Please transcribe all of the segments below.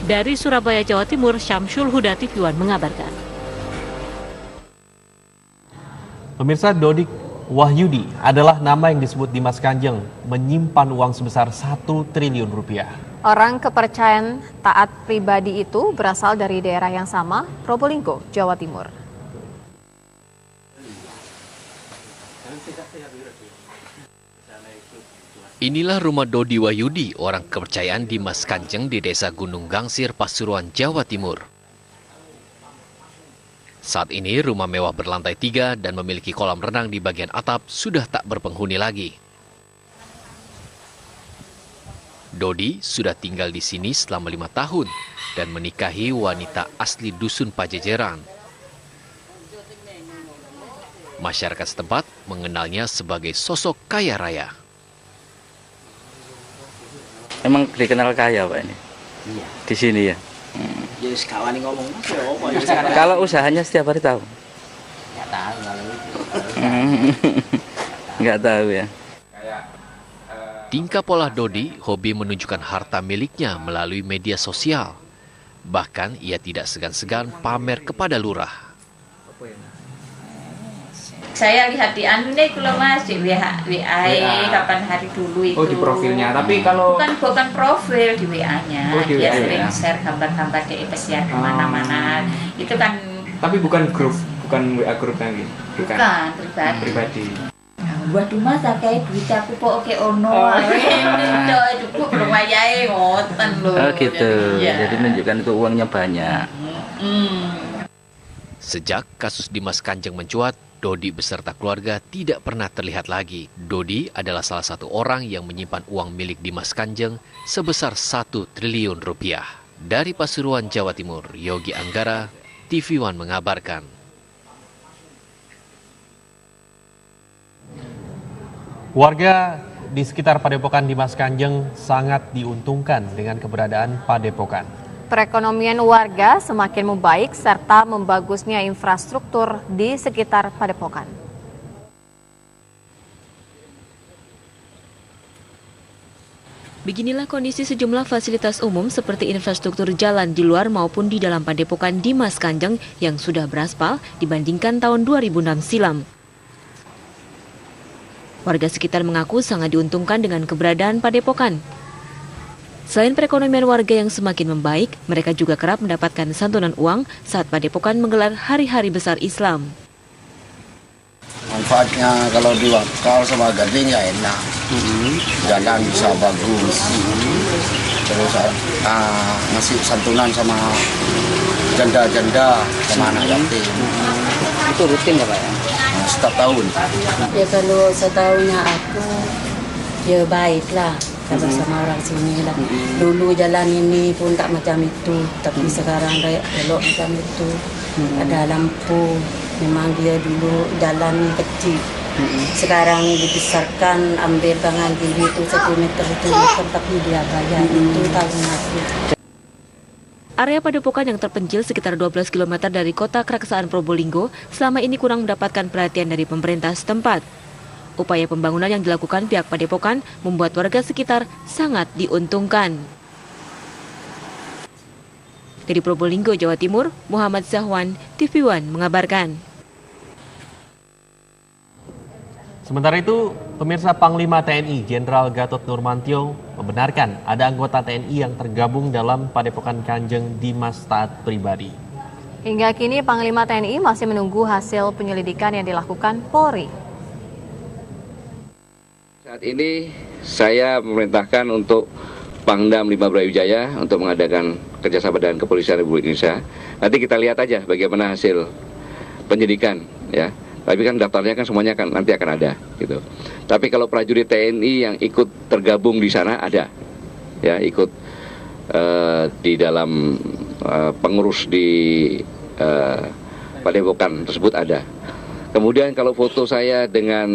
Dari Surabaya, Jawa Timur, Syamsul Huda, TV One mengabarkan. Pemirsa, Dodi Wahyudi adalah nama yang disebut Dimas Kanjeng menyimpan uang sebesar 1 triliun rupiah. Orang kepercayaan taat pribadi itu berasal dari daerah yang sama, Probolinggo, Jawa Timur. Inilah rumah Dodi Wahyudi, orang kepercayaan Dimas Kanjeng di Desa Gunung Gangsir, Pasuruan, Jawa Timur. Saat ini rumah mewah berlantai 3 dan memiliki kolam renang di bagian atap sudah tak berpenghuni lagi. Dodi sudah tinggal di sini selama 5 tahun dan menikahi wanita asli Dusun Pajejeran. Masyarakat setempat mengenalnya sebagai sosok kaya raya. Emang dikenal kaya Pak ini? Iya. Di sini ya? Ya sekawan ngomong Kalau usahanya setiap hari tahu? Nggak tahu kalau itu. Nggak tahu ya. Tingkah pola Dodi hobi menunjukkan harta miliknya melalui media sosial. Bahkan ia tidak segan-segan pamer kepada lurah. Saya lihat di anu nih kalau Mas di WA kapan hari dulu itu. Oh, di profilnya. Tapi kalau bukan profil di WA-nya. Oh, dia WA, sering ya. share gambar-gambar di share kemana-mana. Itu kan. Tapi bukan grup, bukan WA grup lagi. Bukan pribadi. Waduh Mas, kayak duit aku kok oke ono. Itu belum wayahe ngoten lho. Oh gitu. Jadi menunjukkan itu uangnya banyak. Sejak kasus Dimas Kanjeng mencuat, Dodi beserta keluarga tidak pernah terlihat lagi. Dodi adalah salah satu orang yang menyimpan uang milik Dimas Kanjeng sebesar 1 triliun rupiah. Dari Pasuruan, Jawa Timur, Yogi Anggara, TV One mengabarkan. Warga di sekitar Padepokan Dimas Kanjeng sangat diuntungkan dengan keberadaan Padepokan. Perekonomian warga semakin membaik serta membagusnya infrastruktur di sekitar Padepokan. Beginilah kondisi sejumlah fasilitas umum seperti infrastruktur jalan di luar maupun di dalam Padepokan Dimas Kanjeng yang sudah beraspal dibandingkan tahun 2006 silam. Warga sekitar mengaku sangat diuntungkan dengan keberadaan Padepokan. Selain perekonomian warga yang semakin membaik, mereka juga kerap mendapatkan santunan uang saat Padepokan menggelar hari-hari besar Islam. Manfaatnya kalau diwakal sama gading ya enak, jalan bisa bagus, terus ngasih santunan sama janda-janda sama anak yatim. Itu rutin ya Pak ya? Setiap tahun. Ya kalau setahunya aku, ya baiklah. Sama orang sini lah. Dulu jalan ini pun tak macam itu, tapi sekarang kayak belok macam itu. Ada lampu. Memang dia dulu jalan kecil. Sekarang dibesarkan, ambil tangan kiri itu 1 meter, tapi dia bayar itu tahun masih. Area Padepokan yang terpencil sekitar 12 km dari kota Keraksaan Probolinggo selama ini kurang mendapatkan perhatian dari pemerintah setempat. Upaya pembangunan yang dilakukan pihak Padepokan membuat warga sekitar sangat diuntungkan. Dari Probolinggo, Jawa Timur, Muhammad Zahwan, TV One mengabarkan. Sementara itu, pemirsa, Panglima TNI Jenderal Gatot Nurmantio membenarkan ada anggota TNI yang tergabung dalam Padepokan Kanjeng Dimas taat pribadi. Hingga kini Panglima TNI masih menunggu hasil penyelidikan yang dilakukan Polri. Saat ini saya memerintahkan untuk Pangdam 5 Brawijaya untuk mengadakan kerjasama dengan Kepolisian Republik Indonesia. Nanti kita lihat aja bagaimana hasil penyidikan, ya. Tapi kan daftarnya kan semuanya kan nanti akan ada, gitu. Tapi kalau prajurit TNI yang ikut tergabung di sana ada, ya, ikut di dalam pengurus di Padepokan tersebut ada. Kemudian kalau foto saya dengan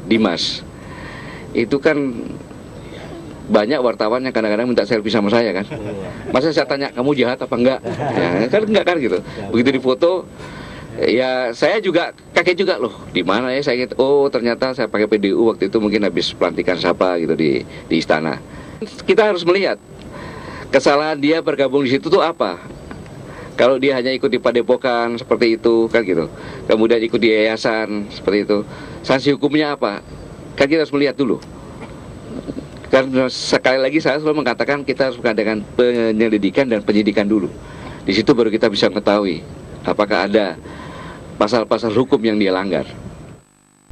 Dimas, itu kan banyak wartawan yang kadang-kadang minta selfie sama saya kan. Masa saya tanya kamu jahat apa enggak? Ya, kan enggak kan gitu. Begitu difoto, ya saya juga kaget juga loh. Di mana ya saya ingat, oh ternyata saya pakai PDU waktu itu mungkin habis pelantikan siapa gitu di istana. Kita harus melihat kesalahan dia bergabung di situ tuh apa? Kalau dia hanya ikut di padepokan seperti itu kan gitu, kemudian ikut di yayasan seperti itu, sanksi hukumnya apa? Kan kita harus melihat dulu. Kan sekali lagi saya selalu mengatakan kita harus mengadakan penyelidikan dan penyidikan dulu. Di situ baru kita bisa mengetahui apakah ada pasal-pasal hukum yang dia langgar.